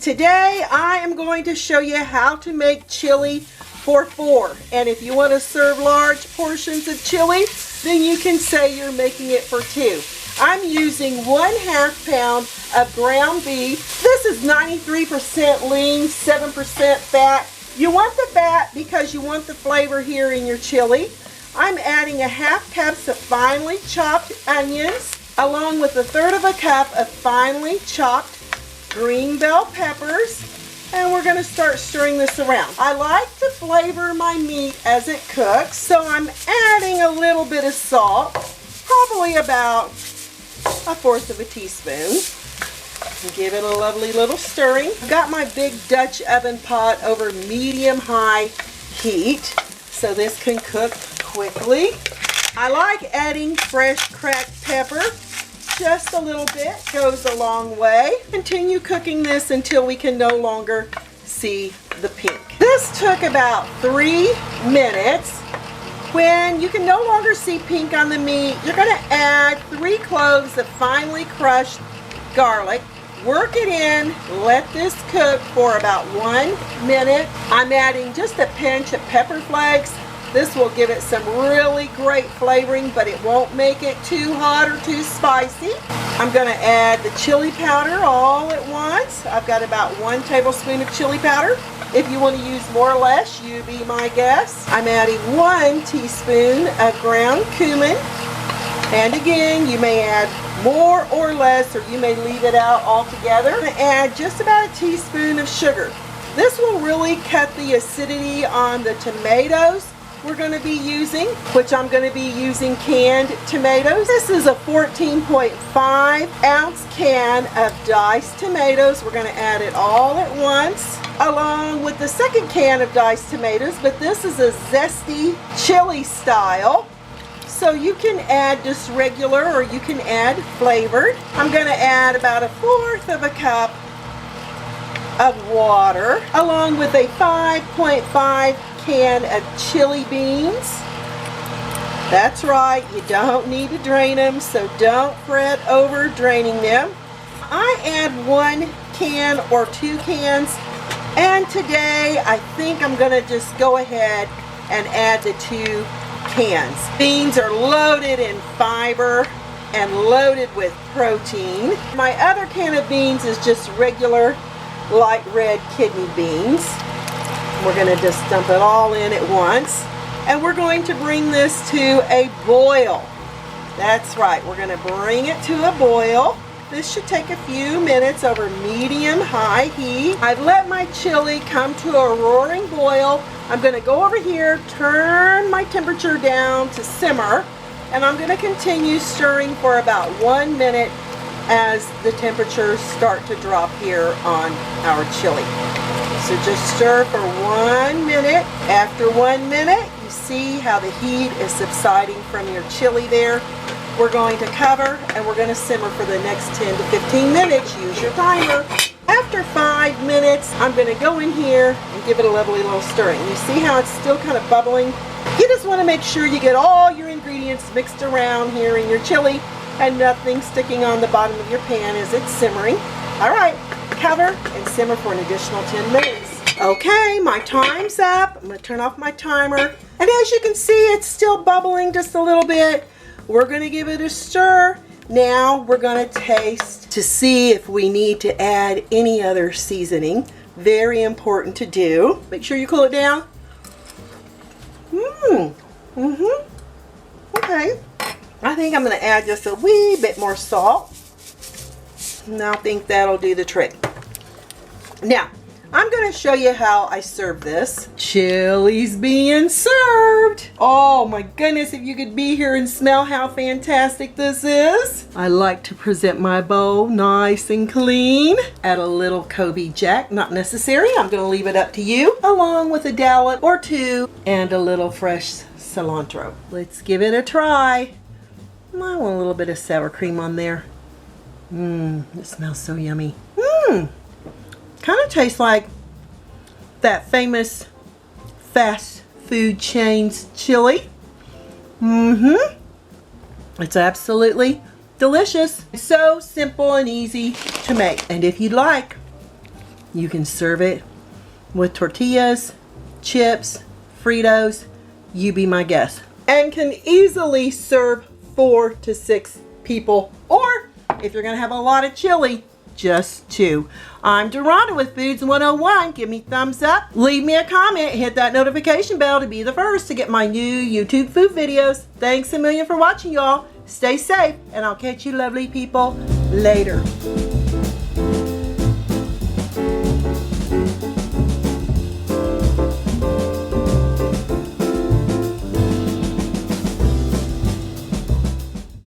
Today I am going to show you how to make chili for 4. And if you want to serve large portions of chili, then you can say you're making it for 2. I'm using 1/2 pound of ground beef. This is 93% lean, 7% fat. You want the fat because you want the flavor here in your chili. I'm adding 1/2 cup of finely chopped onions, along with 1/3 cup of finely chopped green bell peppers, and we're going to start stirring this around. I like to flavor my meat as it cooks, so I'm adding a little bit of salt, probably about 1/4 teaspoon. Give it a lovely little stirring. I've got my big Dutch oven pot over medium-high heat, so this can cook quickly. I like adding fresh cracked pepper. Just a little bit goes a long way. Continue cooking this until we can no longer see the pink. This took about 3 minutes. When you can no longer see pink on the meat, you're going to add 3 cloves of finely crushed garlic. Work it in. Let this cook for about 1 minute. I'm adding just a pinch of pepper flakes. This will give it some really great flavoring, but it won't make it too hot or too spicy. I'm going to add the chili powder all at once. I've got about 1 tablespoon of chili powder. If you want to use more or less, you be my guest. I'm adding 1 teaspoon of ground cumin. And again, you may add more or less, or you may leave it out altogether. I'm going to add just about a teaspoon of sugar. This will really cut the acidity on the tomatoes we're going to be using, which I'm going to be using canned tomatoes. This is a 14.5 ounce can of diced tomatoes. We're going to add it all at once, along with the second can of diced tomatoes, but this is a zesty chili style. So you can add just regular, or you can add flavored. I'm going to add about 1/4 cup of water, along with a 5.5 can of chili beans. That's right, you don't need to drain them, so don't fret over draining them. I add 1 can or 2 cans, and today I think I'm going to just go ahead and add the 2 cans. Beans are loaded in fiber and loaded with protein. My other can of beans is just regular light red kidney beans. We're going to just dump it all in at once, and we're going to bring this to a boil. That's right, we're going to bring it to a boil. This should take a few minutes over medium-high heat. I've let my chili come to a roaring boil. I'm going to go over here, turn my temperature down to simmer, and I'm going to continue stirring for about 1 minute as the temperatures start to drop here on our chili. So just stir for 1 minute. After 1 minute, you see how the heat is subsiding from your chili there. We're going to cover, and we're going to simmer for the next 10 to 15 minutes. Use your timer. After 5 minutes, I'm going to go in here and give it a lovely little stirring. You see how it's still kind of bubbling? You just want to make sure you get all your ingredients mixed around here in your chili and nothing sticking on the bottom of your pan as it's simmering. All right, cover and simmer for an additional 10 minutes. Okay, my time's up. I'm going to turn off my timer. And as you can see, it's still bubbling just a little bit. We're going to give it a stir. Now we're going to taste to see if we need to add any other seasoning. Very important to do. Make sure you cool it down. Okay. I think I'm going to add just a wee bit more salt. And I think that'll do the trick. Now, I'm going to show you how I serve this. Chili's being served. Oh my goodness, if you could be here and smell how fantastic this is. I like to present my bowl nice and clean. Add a little Kobe Jack, not necessary. I'm going to leave it up to you. Along with a dollop or 2 and a little fresh cilantro. Let's give it a try. I want a little bit of sour cream on there. It smells so yummy. Kind of tastes like that famous fast food chain's chili. It's absolutely delicious. It's so simple and easy to make. And if you'd like, You can serve it with tortillas, chips, Fritos, you be my guest. And can easily serve 4 to 6 people, or if you're gonna have a lot of chili, just 2. I'm Dorada with Foods 101. Give me thumbs up, leave me a comment, hit that notification bell to be the first to get my new YouTube food videos. Thanks a million for watching, y'all. Stay safe, and I'll catch you lovely people later.